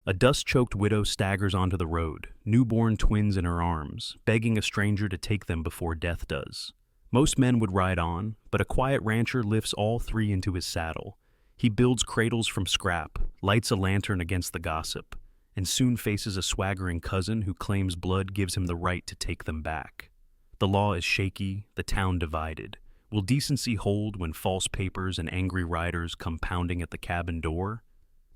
A dust-choked widow staggers onto the road, newborn twins in her arms, begging a stranger to take them before death does. Most men would ride on, but a quiet rancher lifts all three into his saddle. He builds cradles from scrap, lights a lantern against the gossip, and soon faces a swaggering cousin who claims blood gives him the right to take them back. The law is shaky, the town divided. Will decency hold when false papers and angry riders come pounding at the cabin door?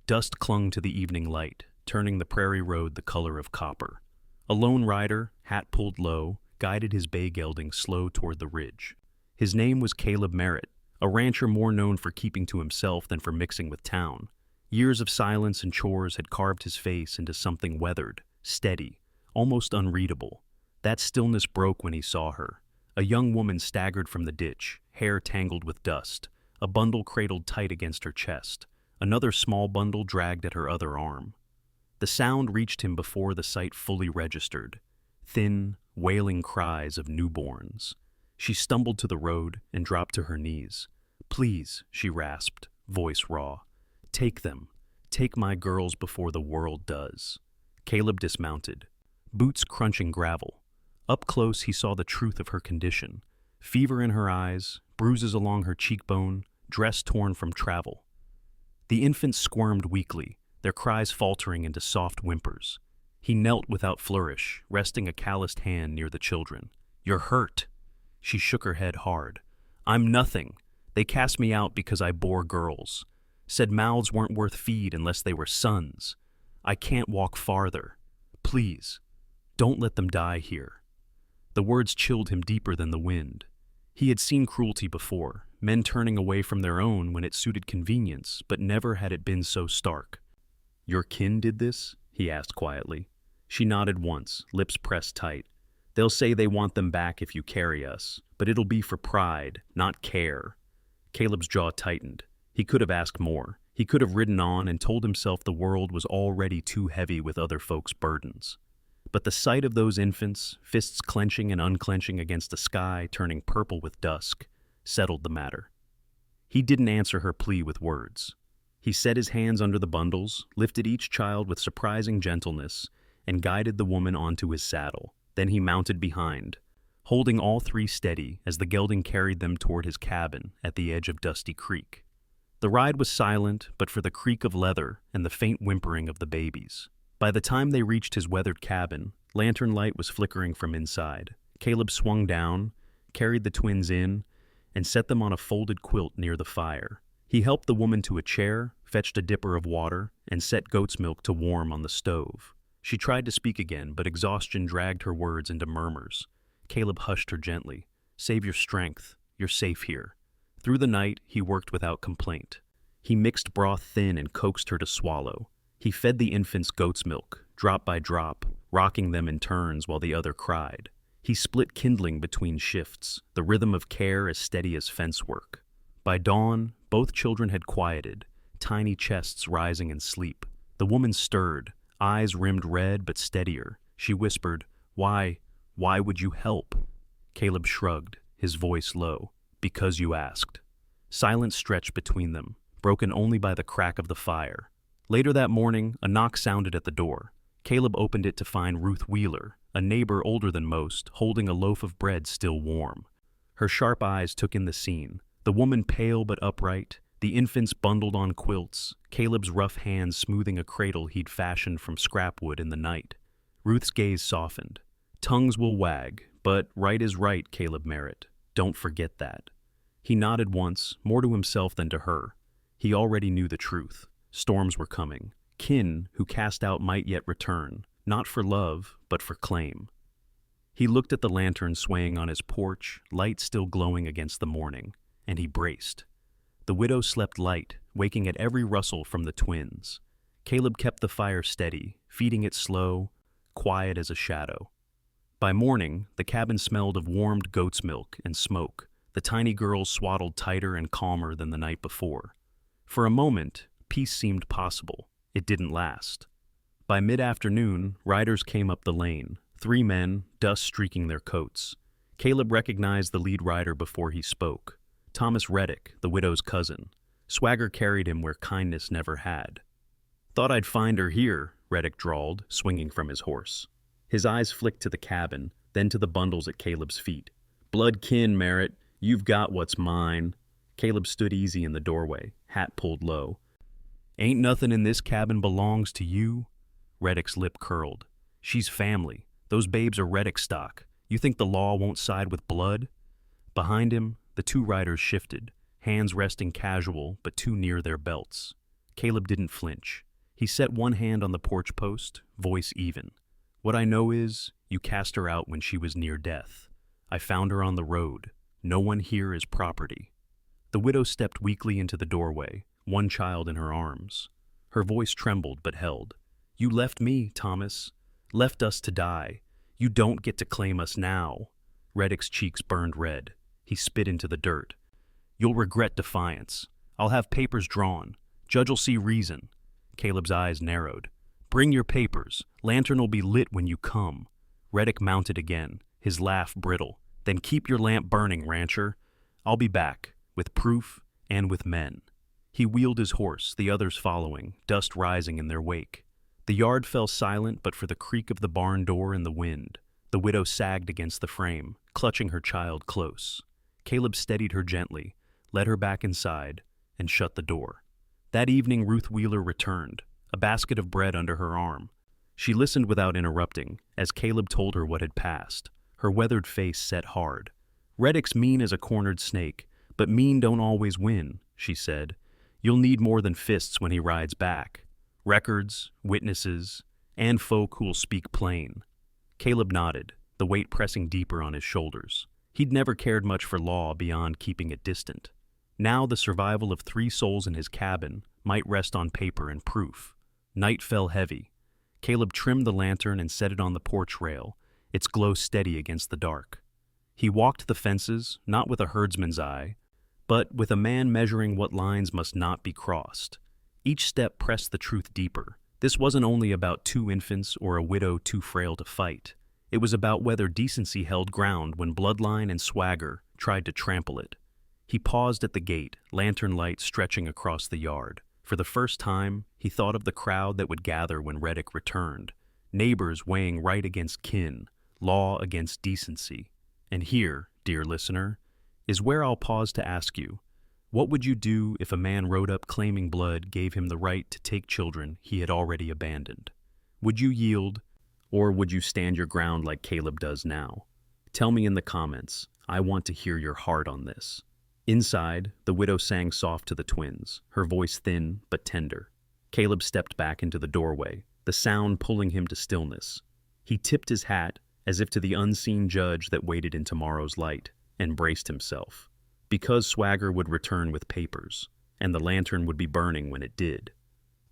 Dust clung to the evening light, turning the prairie road the color of copper. A lone rider, hat pulled low, guided his bay gelding slow toward the ridge. His name was Caleb Merritt, a rancher more known for keeping to himself than for mixing with town. Years of silence and chores had carved his face into something weathered, steady, almost unreadable. That stillness broke when he saw her. A young woman staggered from the ditch, hair tangled with dust, a bundle cradled tight against her chest, another small bundle dragged at her other arm. The sound reached him before the sight fully registered. Thin, wailing cries of newborns. She stumbled to the road and dropped to her knees. "Please," she rasped, voice raw. "Take them. Take my girls before the world does." Caleb dismounted, boots crunching gravel. Up close he saw the truth of her condition. Fever in her eyes, bruises along her cheekbone, dress torn from travel. The infants squirmed weakly, their cries faltering into soft whimpers. He knelt without flourish, resting a calloused hand near the children. "You're hurt." She shook her head hard. "I'm nothing. They cast me out because I bore girls. Said mouths weren't worth feed unless they were sons. I can't walk farther. Please, don't let them die here." The words chilled him deeper than the wind. He had seen cruelty before, men turning away from their own when it suited convenience, but never had it been so stark. "Your kin did this?" he asked quietly. She nodded once, lips pressed tight. "They'll say they want them back if you carry us, but it'll be for pride, not care." Caleb's jaw tightened. He could have asked more. He could have ridden on and told himself the world was already too heavy with other folks' burdens. But the sight of those infants, fists clenching and unclenching against a sky turning purple with dusk, settled the matter. He didn't answer her plea with words. He set his hands under the bundles, lifted each child with surprising gentleness, and guided the woman onto his saddle. Then he mounted behind, holding all three steady as the gelding carried them toward his cabin at the edge of Dusty Creek. The ride was silent but for the creak of leather and the faint whimpering of the babies. By the time they reached his weathered cabin, lantern light was flickering from inside. Caleb swung down, carried the twins in, and set them on a folded quilt near the fire. He helped the woman to a chair, fetched a dipper of water, and set goat's milk to warm on the stove. She tried to speak again, but exhaustion dragged her words into murmurs. Caleb hushed her gently. "Save your strength. You're safe here." Through the night, he worked without complaint. He mixed broth thin and coaxed her to swallow. He fed the infants goat's milk, drop by drop, rocking them in turns while the other cried. He split kindling between shifts, the rhythm of care as steady as fence work. By dawn, both children had quieted, tiny chests rising in sleep. The woman stirred, eyes rimmed red but steadier. She whispered, why would you help?" Caleb shrugged, his voice low. "Because you asked." Silence stretched between them, broken only by the crack of the fire. Later that morning, a knock sounded at the door. Caleb opened it to find Ruth Wheeler, a neighbor older than most, holding a loaf of bread still warm. Her sharp eyes took in the scene, the woman pale but upright, the infants bundled on quilts, Caleb's rough hands smoothing a cradle he'd fashioned from scrap wood in the night. Ruth's gaze softened. "Tongues will wag, but right is right, Caleb Merritt. Don't forget that." He nodded once, more to himself than to her. He already knew the truth. Storms were coming. Kin who cast out might yet return, not for love, but for claim. He looked at the lantern swaying on his porch, light still glowing against the morning, and he braced. The widow slept light, waking at every rustle from the twins. Caleb kept the fire steady, feeding it slow, quiet as a shadow. By morning, the cabin smelled of warmed goat's milk and smoke, the tiny girls swaddled tighter and calmer than the night before. For a moment, peace seemed possible. It didn't last. By mid-afternoon, riders came up the lane, 3 men, dust streaking their coats. Caleb recognized the lead rider before he spoke. Thomas Reddick, the widow's cousin. Swagger carried him where kindness never had. Thought I'd find her here, Reddick drawled, swinging from his horse. His eyes flicked to the cabin, then to the bundles at Caleb's feet. Blood kin, Merritt. You've got what's mine. Caleb stood easy in the doorway, hat pulled low. Ain't nothing in this cabin belongs to you? Reddick's lip curled. She's family. Those babes are Reddick stock. You think the law won't side with blood? Behind him, the two riders shifted, hands resting casual but too near their belts. Caleb didn't flinch. He set one hand on the porch post, voice even. What I know is, you cast her out when she was near death. I found her on the road. No one here is property. The widow stepped weakly into the doorway, one child in her arms. Her voice trembled but held. You left me, Thomas. Left us to die. You don't get to claim us now. Reddick's cheeks burned red. He spit into the dirt. You'll regret defiance. I'll have papers drawn. Judge'll see reason. Caleb's eyes narrowed. Bring your papers. Lantern will be lit when you come. Reddick mounted again, his laugh brittle. Then keep your lamp burning, rancher. I'll be back, with proof and with men. He wheeled his horse, the others following, dust rising in their wake. The yard fell silent but for the creak of the barn door in the wind. The widow sagged against the frame, clutching her child close. Caleb steadied her gently, led her back inside, and shut the door. That evening Ruth Wheeler returned, a basket of bread under her arm. She listened without interrupting, as Caleb told her what had passed. Her weathered face set hard. Reddick's mean as a cornered snake, but mean don't always win, she said. You'll need more than fists when he rides back. Records, witnesses, and folk who'll speak plain. Caleb nodded, the weight pressing deeper on his shoulders. He'd never cared much for law beyond keeping it distant. Now the survival of 3 souls in his cabin might rest on paper and proof. Night fell heavy. Caleb trimmed the lantern and set it on the porch rail, its glow steady against the dark. He walked the fences, not with a herdsman's eye, but with a man measuring what lines must not be crossed. Each step pressed the truth deeper. This wasn't only about 2 infants or a widow too frail to fight. It was about whether decency held ground when bloodline and swagger tried to trample it. He paused at the gate, lantern light stretching across the yard. For the first time, he thought of the crowd that would gather when Reddick returned. Neighbors weighing right against kin, law against decency. And here, dear listener, is where I'll pause to ask you, what would you do if a man rode up claiming blood gave him the right to take children he had already abandoned? Would you yield, or would you stand your ground like Caleb does now? Tell me in the comments. I want to hear your heart on this. Inside, the widow sang soft to the twins, her voice thin but tender. Caleb stepped back into the doorway, the sound pulling him to stillness. He tipped his hat, as if to the unseen judge that waited in tomorrow's light, and braced himself. Because swagger would return with papers, and the lantern would be burning when it did.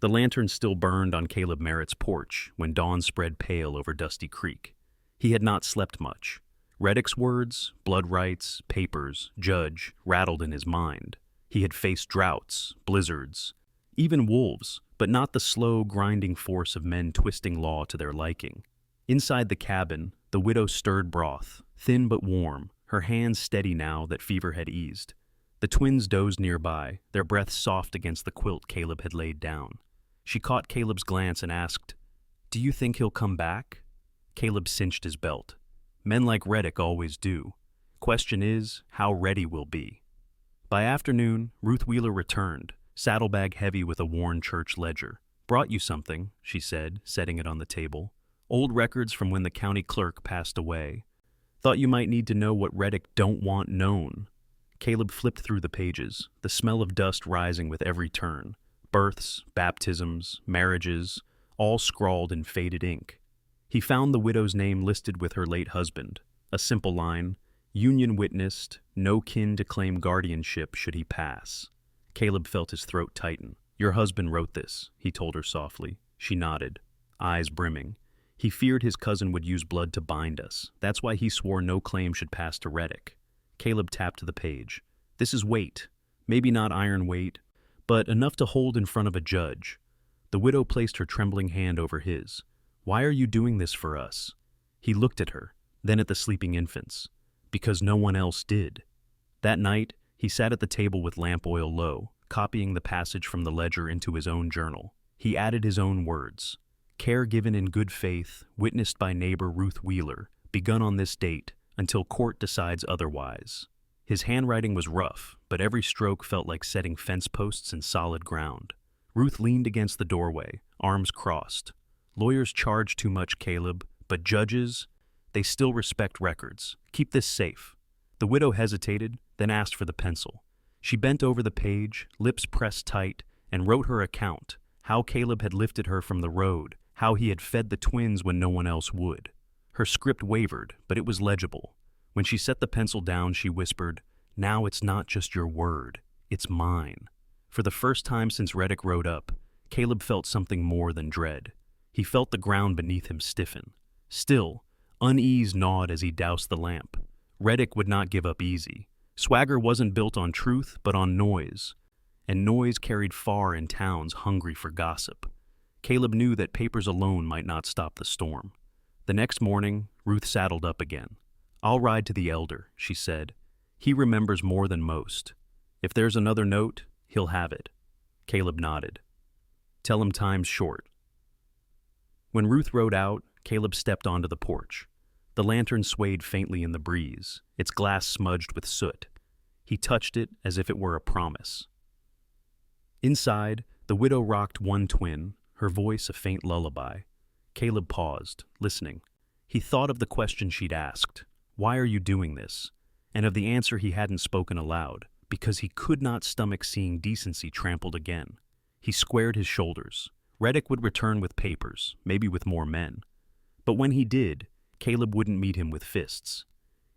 The lantern still burned on Caleb Merritt's porch when dawn spread pale over Dusty Creek. He had not slept much. Reddick's words, blood rights, papers, judge, rattled in his mind. He had faced droughts, blizzards, even wolves, but not the slow, grinding force of men twisting law to their liking. Inside the cabin, the widow stirred broth, thin but warm, her hands steady now that fever had eased. The twins dozed nearby, their breaths soft against the quilt Caleb had laid down. She caught Caleb's glance and asked, "Do you think he'll come back?" Caleb cinched his belt. Men like Reddick always do. Question is, how ready we'll be. By afternoon, Ruth Wheeler returned, saddlebag heavy with a worn church ledger. Brought you something, she said, setting it on the table. Old records from when the county clerk passed away. Thought you might need to know what Reddick don't want known. Caleb flipped through the pages, the smell of dust rising with every turn. Births, baptisms, marriages, all scrawled in faded ink. He found the widow's name listed with her late husband. A simple line, union witnessed, no kin to claim guardianship should he pass. Caleb felt his throat tighten. Your husband wrote this, he told her softly. She nodded, eyes brimming. He feared his cousin would use blood to bind us. That's why he swore no claim should pass to Reddick. Caleb tapped the page. This is weight. Maybe not iron weight, but enough to hold in front of a judge. The widow placed her trembling hand over his. Why are you doing this for us? He looked at her, then at the sleeping infants. Because no one else did. That night, he sat at the table with lamp oil low, copying the passage from the ledger into his own journal. He added his own words. Care given in good faith, witnessed by neighbor Ruth Wheeler, begun on this date, until court decides otherwise. His handwriting was rough, but every stroke felt like setting fence posts in solid ground. Ruth leaned against the doorway, arms crossed. Lawyers charge too much, Caleb, but judges, they still respect records. Keep this safe. The widow hesitated, then asked for the pencil. She bent over the page, lips pressed tight, and wrote her account, how Caleb had lifted her from the road, how he had fed the twins when no one else would. Her script wavered, but it was legible. When she set the pencil down, she whispered, "Now it's not just your word, it's mine." For the first time since Reddick rode up, Caleb felt something more than dread. He felt the ground beneath him stiffen. Still, unease gnawed as he doused the lamp. Reddick would not give up easy. Swagger wasn't built on truth, but on noise. And noise carried far in towns hungry for gossip. Caleb knew that papers alone might not stop the storm. The next morning, Ruth saddled up again. "I'll ride to the elder," she said. "He remembers more than most. If there's another note, he'll have it." Caleb nodded. "Tell him time's short." When Ruth rode out, Caleb stepped onto the porch. The lantern swayed faintly in the breeze, its glass smudged with soot. He touched it as if it were a promise. Inside, the widow rocked one twin, her voice a faint lullaby. Caleb paused, listening. He thought of the question she'd asked, "Why are you doing this?" and of the answer he hadn't spoken aloud, because he could not stomach seeing decency trampled again. He squared his shoulders. Reddick would return with papers, maybe with more men. But when he did, Caleb wouldn't meet him with fists.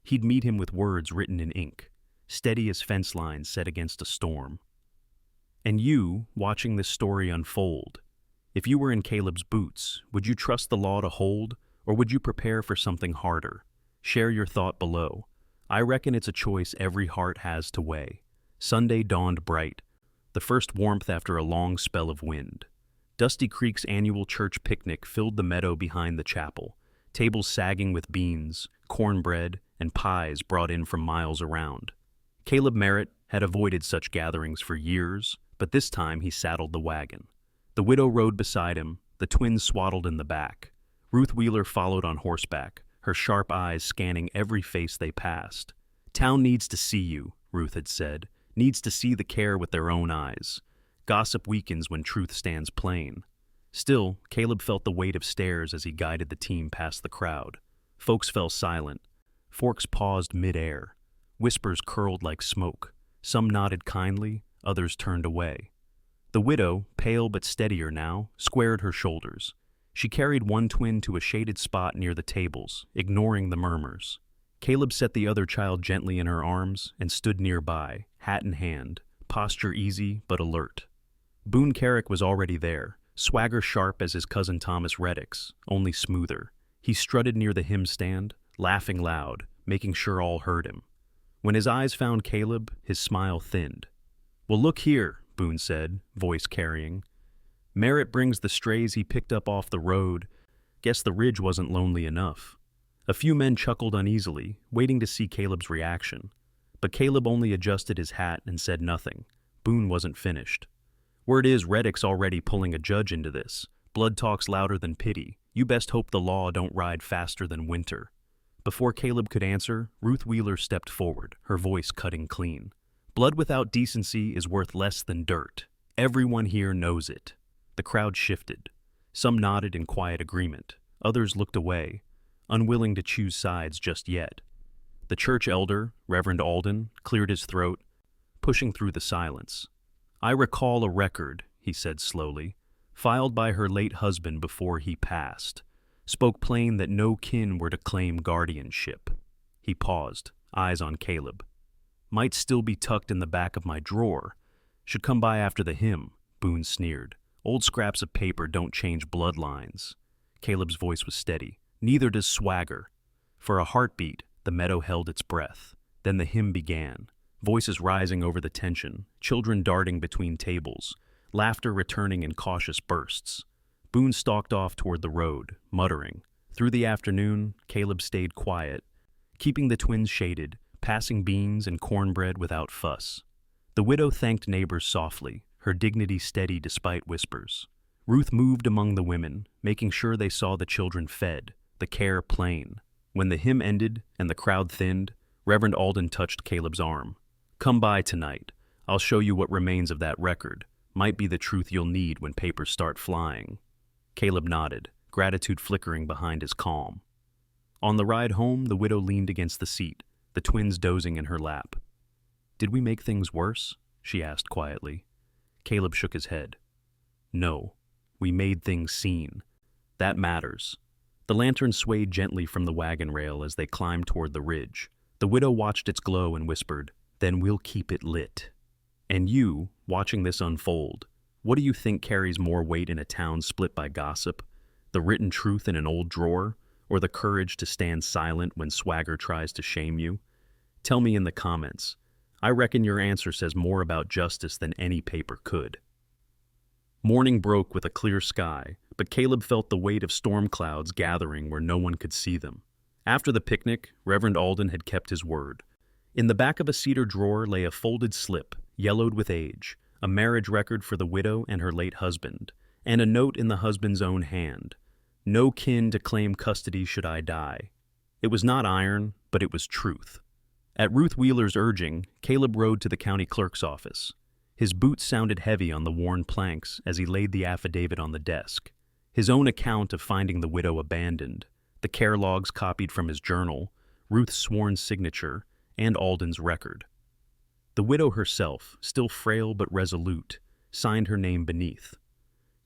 He'd meet him with words written in ink, steady as fence lines set against a storm. And you, watching this story unfold, if you were in Caleb's boots, would you trust the law to hold, or would you prepare for something harder? Share your thought below. I reckon it's a choice every heart has to weigh. Sunday dawned bright, the first warmth after a long spell of wind. Dusty Creek's annual church picnic filled the meadow behind the chapel, tables sagging with beans, cornbread, and pies brought in from miles around. Caleb Merritt had avoided such gatherings for years, but this time he saddled the wagon. The widow rode beside him, the twins swaddled in the back. Ruth Wheeler followed on horseback, her sharp eyes scanning every face they passed. "Town needs to see you," Ruth had said, "needs to see the care with their own eyes. Gossip weakens when truth stands plain." Still, Caleb felt the weight of stares as he guided the team past the crowd. Folks fell silent. Forks paused mid-air. Whispers curled like smoke. Some nodded kindly, others turned away. The widow, pale but steadier now, squared her shoulders. She carried one twin to a shaded spot near the tables, ignoring the murmurs. Caleb set the other child gently in her arms and stood nearby, hat in hand, posture easy but alert. Boone Carrick was already there, swagger sharp as his cousin Thomas Reddick's, only smoother. He strutted near the hymn stand, laughing loud, making sure all heard him. When his eyes found Caleb, his smile thinned. "Well, look here," Boone said, voice carrying. "Merritt brings the strays he picked up off the road. Guess the ridge wasn't lonely enough." A few men chuckled uneasily, waiting to see Caleb's reaction. But Caleb only adjusted his hat and said nothing. Boone wasn't finished. "Word is Reddick's already pulling a judge into this. Blood talks louder than pity. You best hope the law don't ride faster than winter." Before Caleb could answer, Ruth Wheeler stepped forward, her voice cutting clean. "Blood without decency is worth less than dirt. Everyone here knows it." The crowd shifted. Some nodded in quiet agreement. Others looked away, unwilling to choose sides just yet. The church elder, Reverend Alden, cleared his throat, pushing through the silence. "I recall a record," he said slowly, "filed by her late husband before he passed. Spoke plain that no kin were to claim guardianship." He paused, eyes on Caleb. "Might still be tucked in the back of my drawer. Should come by after the hymn," Boone sneered. "Old scraps of paper don't change bloodlines." Caleb's voice was steady. "Neither does swagger." For a heartbeat, the meadow held its breath. Then the hymn began, voices rising over the tension, children darting between tables, laughter returning in cautious bursts. Boone stalked off toward the road, muttering. Through the afternoon, Caleb stayed quiet, keeping the twins shaded, passing beans and cornbread without fuss. The widow thanked neighbors softly, her dignity steady despite whispers. Ruth moved among the women, making sure they saw the children fed, the care plain. When the hymn ended and the crowd thinned, Reverend Alden touched Caleb's arm. "Come by tonight. I'll show you what remains of that record. Might be the truth you'll need when papers start flying." Caleb nodded, gratitude flickering behind his calm. On the ride home, the widow leaned against the seat, the twins dozing in her lap. "Did we make things worse?" she asked quietly. Caleb shook his head. "No, we made things seen. That matters." The lantern swayed gently from the wagon rail as they climbed toward the ridge. The widow watched its glow and whispered, "Then we'll keep it lit." "And you, watching this unfold, what do you think carries more weight in a town split by gossip? The written truth in an old drawer, or the courage to stand silent when swagger tries to shame you? Tell me in the comments. I reckon your answer says more about justice than any paper could." Morning broke with a clear sky, but Caleb felt the weight of storm clouds gathering where no one could see them. After the picnic, Reverend Alden had kept his word. In the back of a cedar drawer lay a folded slip, yellowed with age, a marriage record for the widow and her late husband, and a note in the husband's own hand. "No kin to claim custody should I die." It was not iron, but it was truth. At Ruth Wheeler's urging, Caleb rode to the county clerk's office. His boots sounded heavy on the worn planks as he laid the affidavit on the desk. His own account of finding the widow abandoned, the care logs copied from his journal, Ruth's sworn signature, and Alden's record. The widow herself, still frail but resolute, signed her name beneath.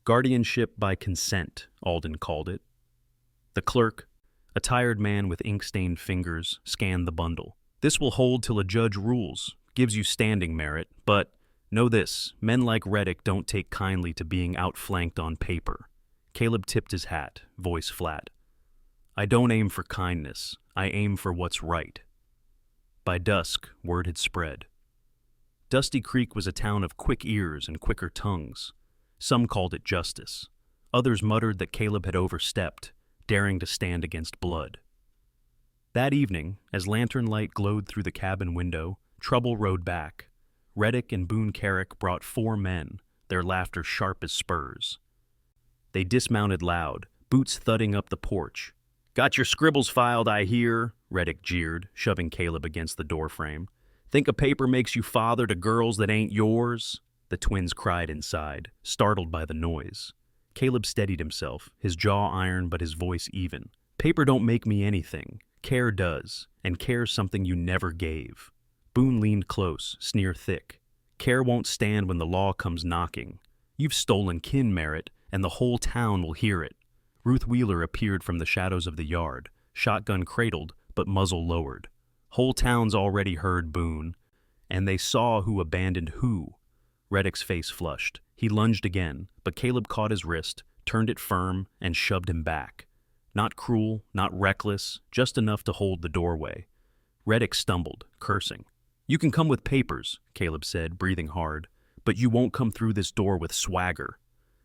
"Guardianship by consent," Alden called it. The clerk, a tired man with ink-stained fingers, scanned the bundle. "This will hold till a judge rules, gives you standing merit, but know this, men like Reddick don't take kindly to being outflanked on paper." Caleb tipped his hat, voice flat. "I don't aim for kindness, I aim for what's right." By dusk, word had spread. Dusty Creek was a town of quick ears and quicker tongues. Some called it justice. Others muttered that Caleb had overstepped, daring to stand against blood. That evening, as lantern light glowed through the cabin window, trouble rode back. Reddick and Boone Carrick brought 4 men, their laughter sharp as spurs. They dismounted loud, boots thudding up the porch. "Got your scribbles filed, I hear," Reddick jeered, shoving Caleb against the doorframe. "Think a paper makes you father to girls that ain't yours?" The twins cried inside, startled by the noise. Caleb steadied himself, his jaw iron but his voice even. "Paper don't make me anything. Care does, and care's something you never gave." Boone leaned close, sneer thick. "Care won't stand when the law comes knocking. You've stolen kin, Merritt, and the whole town will hear it." Ruth Wheeler appeared from the shadows of the yard, shotgun cradled, but muzzle lowered. "Whole town's already heard, Boone. And they saw who abandoned who." Reddick's face flushed. He lunged again, but Caleb caught his wrist, turned it firm, and shoved him back. Not cruel, not reckless, just enough to hold the doorway. Reddick stumbled, cursing. "You can come with papers," Caleb said, breathing hard, "but you won't come through this door with swagger."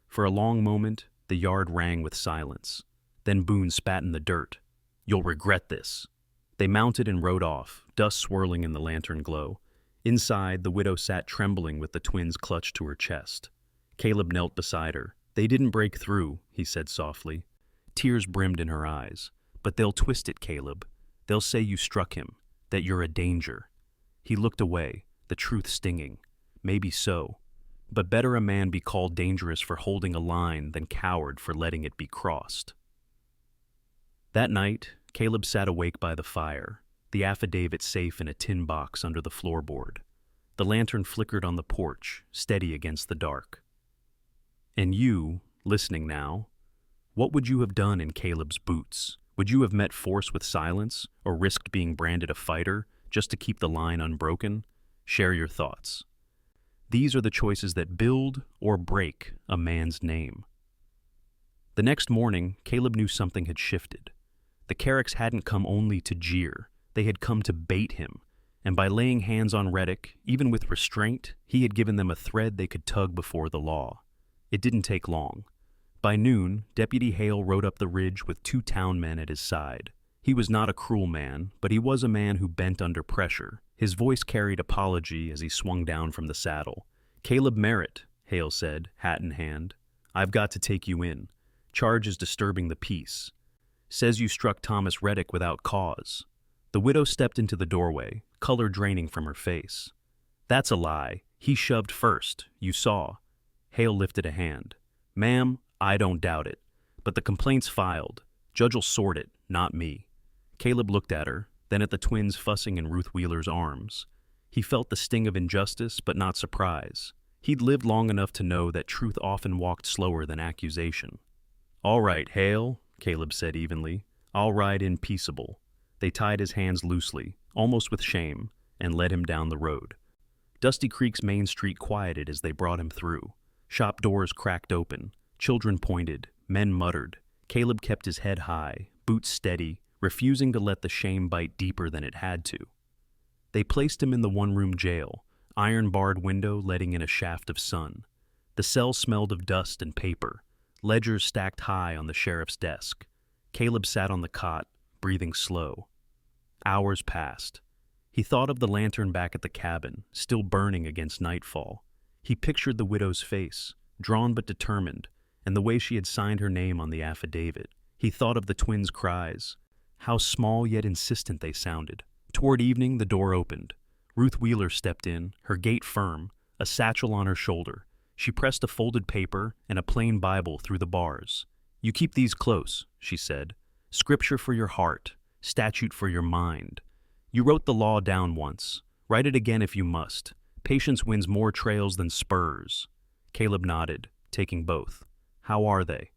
For a long moment, the yard rang with silence. Then Boone spat in the dirt. "You'll regret this." They mounted and rode off, dust swirling in the lantern glow. Inside, the widow sat trembling with the twins clutched to her chest. Caleb knelt beside her. "They didn't break through," he said softly. Tears brimmed in her eyes. "But they'll twist it, Caleb. They'll say you struck him, that you're a danger." He looked away, the truth stinging. Maybe so. But better a man be called dangerous for holding a line than coward for letting it be crossed. That night, Caleb sat awake by the fire, the affidavit safe in a tin box under the floorboard. The lantern flickered on the porch, steady against the dark. And you, listening now, what would you have done in Caleb's boots? Would you have met force with silence, or risked being branded a fighter just to keep the line unbroken? Share your thoughts. These are the choices that build or break a man's name. The next morning, Caleb knew something had shifted. The Carricks hadn't come only to jeer. They had come to bait him, and by laying hands on Reddick, even with restraint, he had given them a thread they could tug before the law. It didn't take long. By noon, Deputy Hale rode up the ridge with 2 town men at his side. He was not a cruel man, but he was a man who bent under pressure. His voice carried apology as he swung down from the saddle. "Caleb Merritt," Hale said, hat in hand. I've got to take you in. Charge is disturbing the peace. Says you struck Thomas Reddick without cause. The widow stepped into the doorway, color draining from her face. That's a lie. He shoved first. You saw. Hale lifted a hand. Ma'am, I don't doubt it. But the complaint's filed. Judge'll sort it, not me. Caleb looked at her, then at the twins fussing in Ruth Wheeler's arms. He felt the sting of injustice, but not surprise. He'd lived long enough to know that truth often walked slower than accusation. All right, Hale, Caleb said evenly. I'll ride in peaceable. They tied his hands loosely, almost with shame, and led him down the road. Dusty Creek's main street quieted as they brought him through. Shop doors cracked open. Children pointed. Men muttered. Caleb kept his head high, boots steady, refusing to let the shame bite deeper than it had to. They placed him in the one-room jail, iron-barred window letting in a shaft of sun. The cell smelled of dust and paper, ledgers stacked high on the sheriff's desk. Caleb sat on the cot, breathing slow. Hours passed. He thought of the lantern back at the cabin, still burning against nightfall. He pictured the widow's face, drawn but determined, and the way she had signed her name on the affidavit. He thought of the twins' cries. How small yet insistent they sounded. Toward evening, the door opened. Ruth Wheeler stepped in, her gait firm, a satchel on her shoulder. She pressed a folded paper and a plain Bible through the bars. You keep these close, she said. Scripture for your heart, statute for your mind. You wrote the law down once. Write it again if you must. Patience wins more trails than spurs. Caleb nodded, taking both. How are they?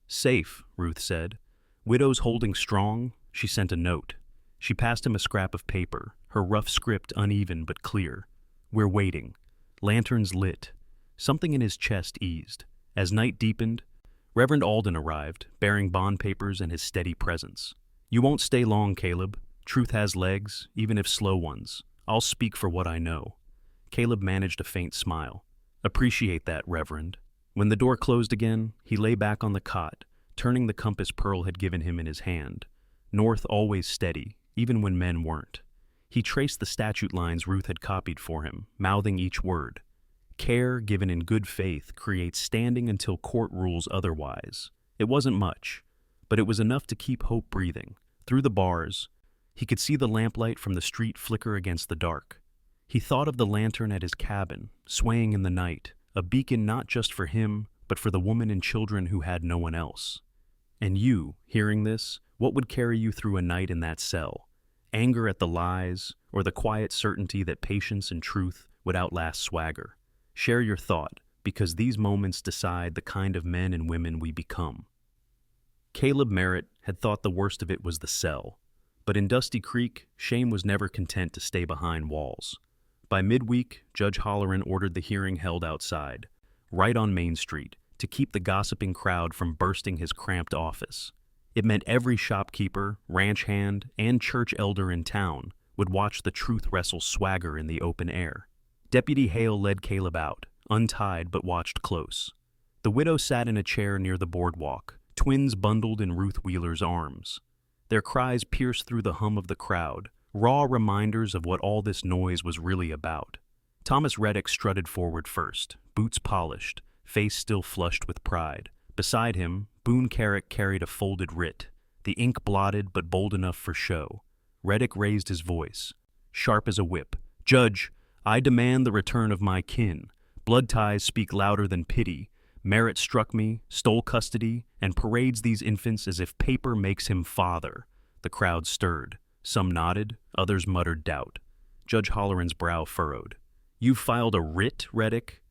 Safe, Ruth said. Widow's holding strong. She sent a note. She passed him a scrap of paper, her rough script uneven but clear. We're waiting. Lanterns lit. Something in his chest eased. As night deepened, Reverend Alden arrived, bearing bond papers and his steady presence. You won't stay long, Caleb. Truth has legs, even if slow ones. I'll speak for what I know. Caleb managed a faint smile. Appreciate that, Reverend. When the door closed again, he lay back on the cot, turning the compass Pearl had given him in his hand. North always steady, even when men weren't. He traced the statute lines Ruth had copied for him, mouthing each word. Care given in good faith creates standing until court rules otherwise. It wasn't much, but it was enough to keep hope breathing. Through the bars, he could see the lamplight from the street flicker against the dark. He thought of the lantern at his cabin, swaying in the night, a beacon not just for him, but for the woman and children who had no one else. And you, hearing this, what would carry you through a night in that cell? Anger at the lies, or the quiet certainty that patience and truth would outlast swagger? Share your thought, because these moments decide the kind of men and women we become. Caleb Merritt had thought the worst of it was the cell, but in Dusty Creek, shame was never content to stay behind walls. By midweek, Judge Holleran ordered the hearing held outside, right on Main Street, to keep the gossiping crowd from bursting his cramped office. It meant every shopkeeper, ranch hand, and church elder in town would watch the truth wrestle swagger in the open air. Deputy Hale led Caleb out, untied but watched close. The widow sat in a chair near the boardwalk, twins bundled in Ruth Wheeler's arms. Their cries pierced through the hum of the crowd, raw reminders of what all this noise was really about. Thomas Reddick strutted forward first, boots polished, face still flushed with pride. Beside him, Boone Carrick carried a folded writ, the ink blotted but bold enough for show. Reddick raised his voice, sharp as a whip. Judge, I demand the return of my kin. Blood ties speak louder than pity. Merritt struck me, stole custody, and parades these infants as if paper makes him father. The crowd stirred. Some nodded, others muttered doubt. Judge Holleran's brow furrowed. You filed a writ, Reddick?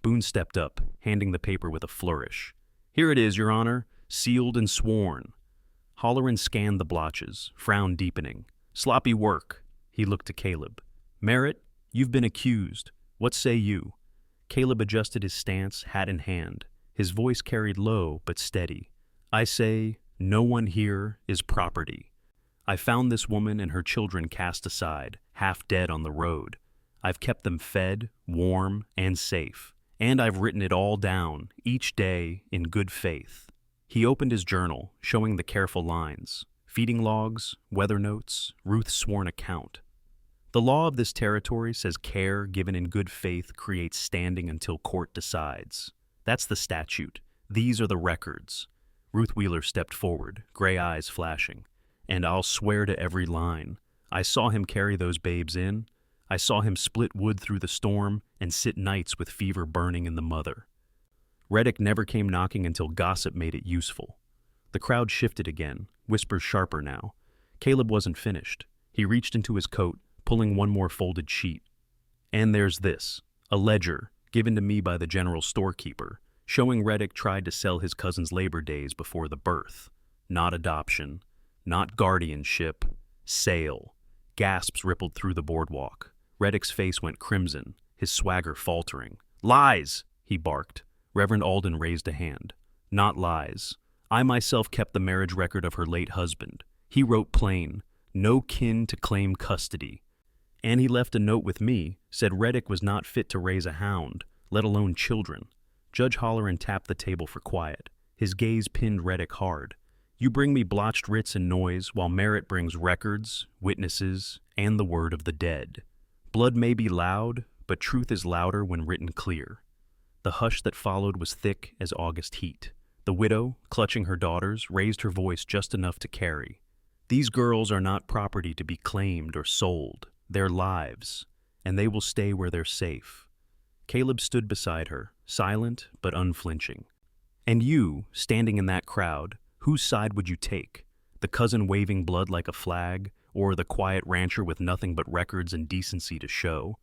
Boone stepped up, handing the paper with a flourish. Here it is, Your Honor, sealed and sworn. Holleran scanned the blotches, frown deepening. Sloppy work. He looked to Caleb. Merritt, you've been accused. What say you? Caleb adjusted his stance, hat in hand. His voice carried low but steady. I say, no one here is property. I found this woman and her children cast aside, half dead on the road. I've kept them fed, warm, and safe. And I've written it all down, each day, in good faith. He opened his journal, showing the careful lines. Feeding logs, weather notes, Ruth's sworn account. The law of this territory says care given in good faith creates standing until court decides. That's the statute. These are the records. Ruth Wheeler stepped forward, gray eyes flashing. And I'll swear to every line. I saw him carry those babes in. I saw him split wood through the storm and sit nights with fever burning in the mother. Reddick never came knocking until gossip made it useful. The crowd shifted again, whispers sharper now. Caleb wasn't finished. He reached into his coat, pulling one more folded sheet. And there's this, a ledger, given to me by the general storekeeper, showing Reddick tried to sell his cousin's labor days before the birth. Not adoption, not guardianship, sale. Gasps rippled through the boardwalk. Reddick's face went crimson, his swagger faltering. Lies, he barked. Reverend Alden raised a hand. Not lies. I myself kept the marriage record of her late husband. He wrote plain, no kin to claim custody. And he left a note with me, said Reddick was not fit to raise a hound, let alone children. Judge Holleran tapped the table for quiet. His gaze pinned Reddick hard. You bring me blotched writs and noise, while merit brings records, witnesses, and the word of the dead. Blood may be loud, but truth is louder when written clear. The hush that followed was thick as August heat. The widow, clutching her daughters, raised her voice just enough to carry. These girls are not property to be claimed or sold. They're lives, and they will stay where they're safe. Caleb stood beside her, silent but unflinching. And you, standing in that crowd, whose side would you take? The cousin waving blood like a flag, or the quiet rancher with nothing but records and decency to show?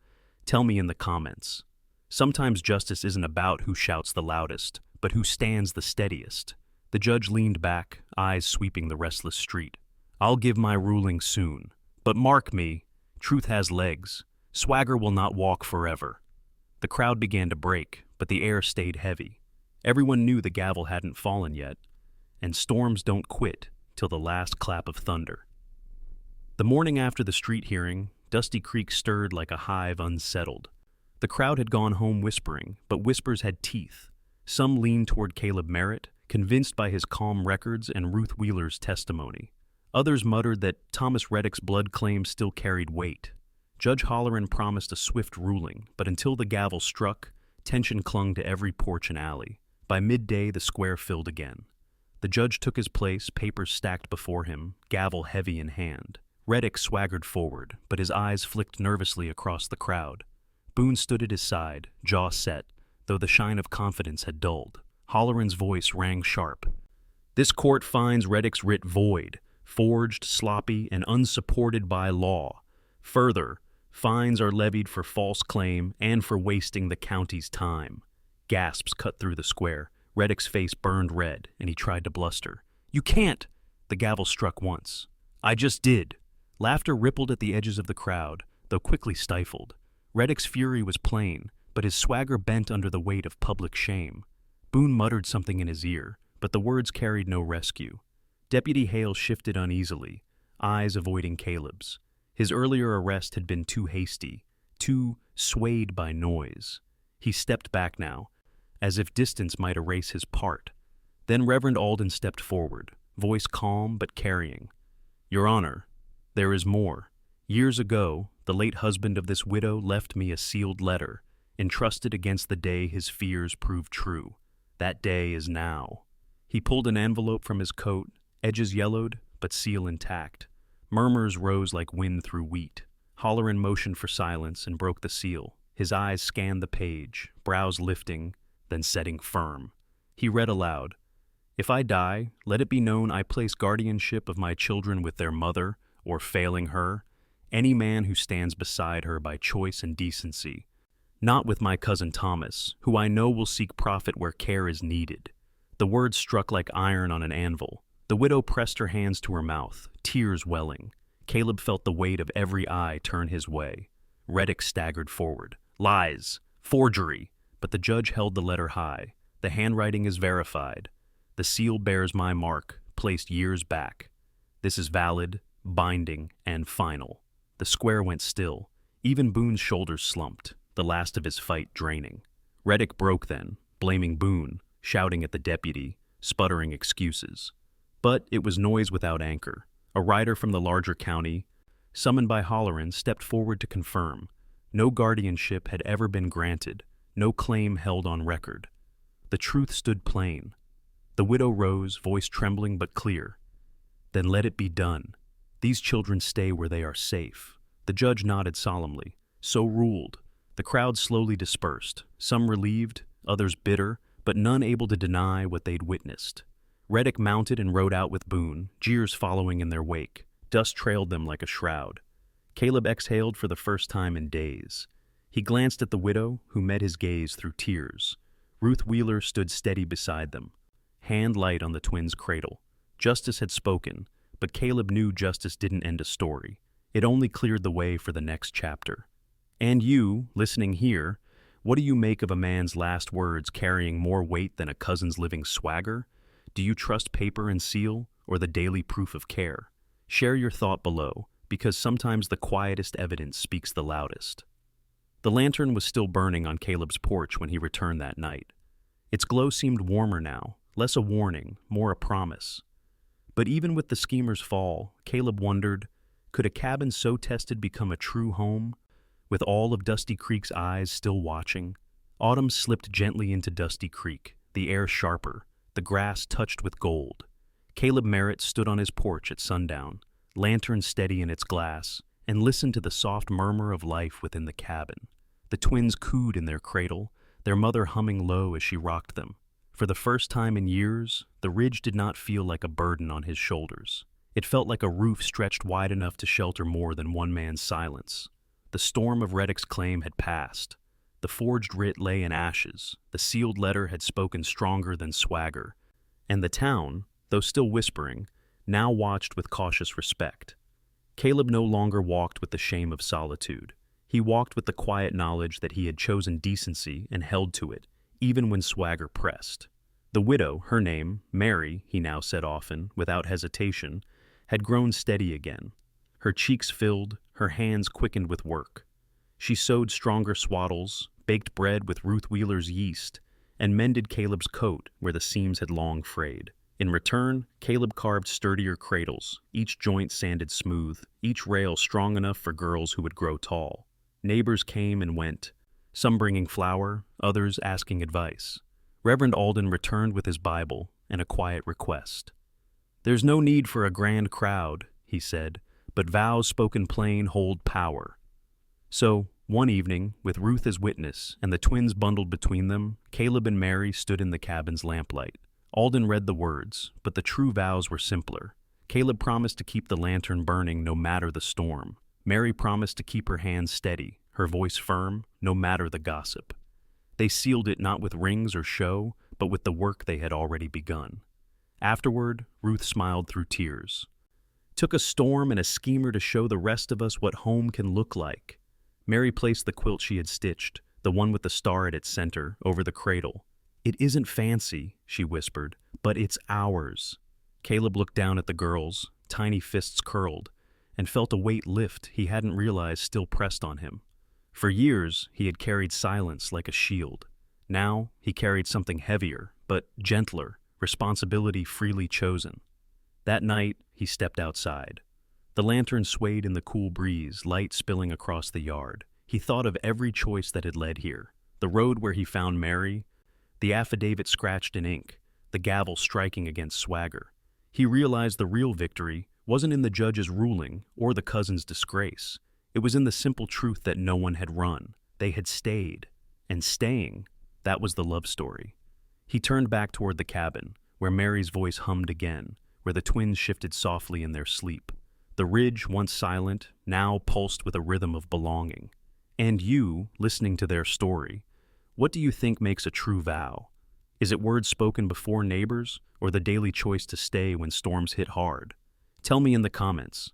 Tell me in the comments. Sometimes justice isn't about who shouts the loudest, but who stands the steadiest. The judge leaned back, eyes sweeping the restless street. I'll give my ruling soon. But mark me, truth has legs. Swagger will not walk forever. The crowd began to break, but the air stayed heavy. Everyone knew the gavel hadn't fallen yet, and storms don't quit till the last clap of thunder. The morning after the street hearing, Dusty Creek stirred like a hive unsettled. The crowd had gone home whispering, but whispers had teeth. Some leaned toward Caleb Merritt, convinced by his calm records and Ruth Wheeler's testimony. Others muttered that Thomas Reddick's blood claims still carried weight. Judge Holleran promised a swift ruling, but until the gavel struck, tension clung to every porch and alley. By midday, the square filled again. The judge took his place, papers stacked before him, gavel heavy in hand. Reddick swaggered forward, but his eyes flicked nervously across the crowd. Boone stood at his side, jaw set, though the shine of confidence had dulled. Holleran's voice rang sharp. This court finds Reddick's writ void, forged, sloppy, and unsupported by law. Further, fines are levied for false claim and for wasting the county's time. Gasps cut through the square. Reddick's face burned red, and he tried to bluster. You can't! The gavel struck once. I just did. Laughter rippled at the edges of the crowd, though quickly stifled. Reddick's fury was plain, but his swagger bent under the weight of public shame. Boone muttered something in his ear, but the words carried no rescue. Deputy Hale shifted uneasily, eyes avoiding Caleb's. His earlier arrest had been too hasty, too swayed by noise. He stepped back now, as if distance might erase his part. Then Reverend Alden stepped forward, voice calm but carrying. Your Honor, there is more. Years ago, the late husband of this widow left me a sealed letter, entrusted against the day his fears proved true. That day is now. He pulled an envelope from his coat, edges yellowed, but seal intact. Murmurs rose like wind through wheat. Holleran motioned for silence and broke the seal. His eyes scanned the page, brows lifting, then setting firm. He read aloud, If I die, let it be known I place guardianship of my children with their mother, or failing her, any man who stands beside her by choice and decency. Not with my cousin Thomas, who I know will seek profit where care is needed. The words struck like iron on an anvil. The widow pressed her hands to her mouth, tears welling. Caleb felt the weight of every eye turn his way. Reddick staggered forward. Lies! Forgery! But the judge held the letter high. The handwriting is verified. The seal bears my mark, placed years back. This is valid, binding, and final. The square went still. Even Boone's shoulders slumped, the last of his fight draining. Reddick broke then, blaming Boone, shouting at the deputy, sputtering excuses. But it was noise without anchor. A rider from the larger county, summoned by Holleran, stepped forward to confirm. No guardianship had ever been granted, no claim held on record. The truth stood plain. The widow rose, voice trembling but clear. Then let it be done. These children stay where they are safe. The judge nodded solemnly. So ruled. The crowd slowly dispersed, some relieved, others bitter, but none able to deny what they'd witnessed. Reddick mounted and rode out with Boone, jeers following in their wake. Dust trailed them like a shroud. Caleb exhaled for the first time in days. He glanced at the widow, who met his gaze through tears. Ruth Wheeler stood steady beside them, hand light on the twins' cradle. Justice had spoken, but Caleb knew justice didn't end a story. It only cleared the way for the next chapter. And you, listening here, what do you make of a man's last words carrying more weight than a cousin's living swagger? Do you trust paper and seal, or the daily proof of care? Share your thought below, because sometimes the quietest evidence speaks the loudest. The lantern was still burning on Caleb's porch when he returned that night. Its glow seemed warmer now, less a warning, more a promise. But even with the schemer's fall, Caleb wondered, could a cabin so tested become a true home, with all of Dusty Creek's eyes still watching? Autumn slipped gently into Dusty Creek, the air sharper, the grass touched with gold. Caleb Merritt stood on his porch at sundown, lantern steady in its glass, and listened to the soft murmur of life within the cabin. The twins cooed in their cradle, their mother humming low as she rocked them. For the first time in years, the ridge did not feel like a burden on his shoulders. It felt like a roof stretched wide enough to shelter more than one man's silence. The storm of Reddick's claim had passed. The forged writ lay in ashes, the sealed letter had spoken stronger than swagger, and the town, though still whispering, now watched with cautious respect. Caleb no longer walked with the shame of solitude. He walked with the quiet knowledge that he had chosen decency and held to it, even when swagger pressed. The widow, her name, Mary, he now said often, without hesitation, had grown steady again. Her cheeks filled, her hands quickened with work. She sewed stronger swaddles, baked bread with Ruth Wheeler's yeast, and mended Caleb's coat where the seams had long frayed. In return, Caleb carved sturdier cradles, each joint sanded smooth, each rail strong enough for girls who would grow tall. Neighbors came and went, some bringing flour, others asking advice. Reverend Alden returned with his Bible and a quiet request. "There's no need for a grand crowd," he said, "but vows spoken plain hold power." So, one evening, with Ruth as witness and the twins bundled between them, Caleb and Mary stood in the cabin's lamplight. Alden read the words, but the true vows were simpler. Caleb promised to keep the lantern burning no matter the storm. Mary promised to keep her hands steady, her voice firm, no matter the gossip. They sealed it not with rings or show, but with the work they had already begun. Afterward, Ruth smiled through tears. "Took a storm and a schemer to show the rest of us what home can look like." Mary placed the quilt she had stitched, the one with the star at its center, over the cradle. "It isn't fancy," she whispered, "but it's ours." Caleb looked down at the girls, tiny fists curled, and felt a weight lift he hadn't realized still pressed on him. For years, he had carried silence like a shield. Now, he carried something heavier, but gentler, responsibility freely chosen. That night, he stepped outside. The lantern swayed in the cool breeze, light spilling across the yard. He thought of every choice that had led here. The road where he found Mary, the affidavit scratched in ink, the gavel striking against swagger. He realized the real victory wasn't in the judge's ruling or the cousin's disgrace. It was in the simple truth that no one had run. They had stayed. And staying, that was the love story. He turned back toward the cabin, where Mary's voice hummed again, where the twins shifted softly in their sleep. The ridge, once silent, now pulsed with a rhythm of belonging. And you, listening to their story, what do you think makes a true vow? Is it words spoken before neighbors, or the daily choice to stay when storms hit hard? Tell me in the comments.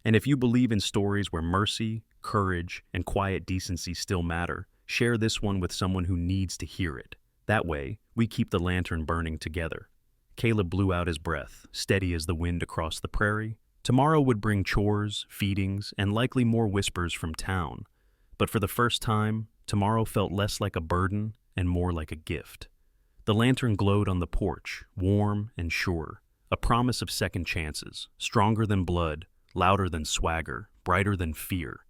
And if you believe in stories where mercy, courage, and quiet decency still matter, share this one with someone who needs to hear it. That way, we keep the lantern burning together. Caleb blew out his breath, steady as the wind across the prairie. Tomorrow would bring chores, feedings, and likely more whispers from town. But for the first time, tomorrow felt less like a burden and more like a gift. The lantern glowed on the porch, warm and sure, a promise of second chances, stronger than blood, louder than swagger, brighter than fear.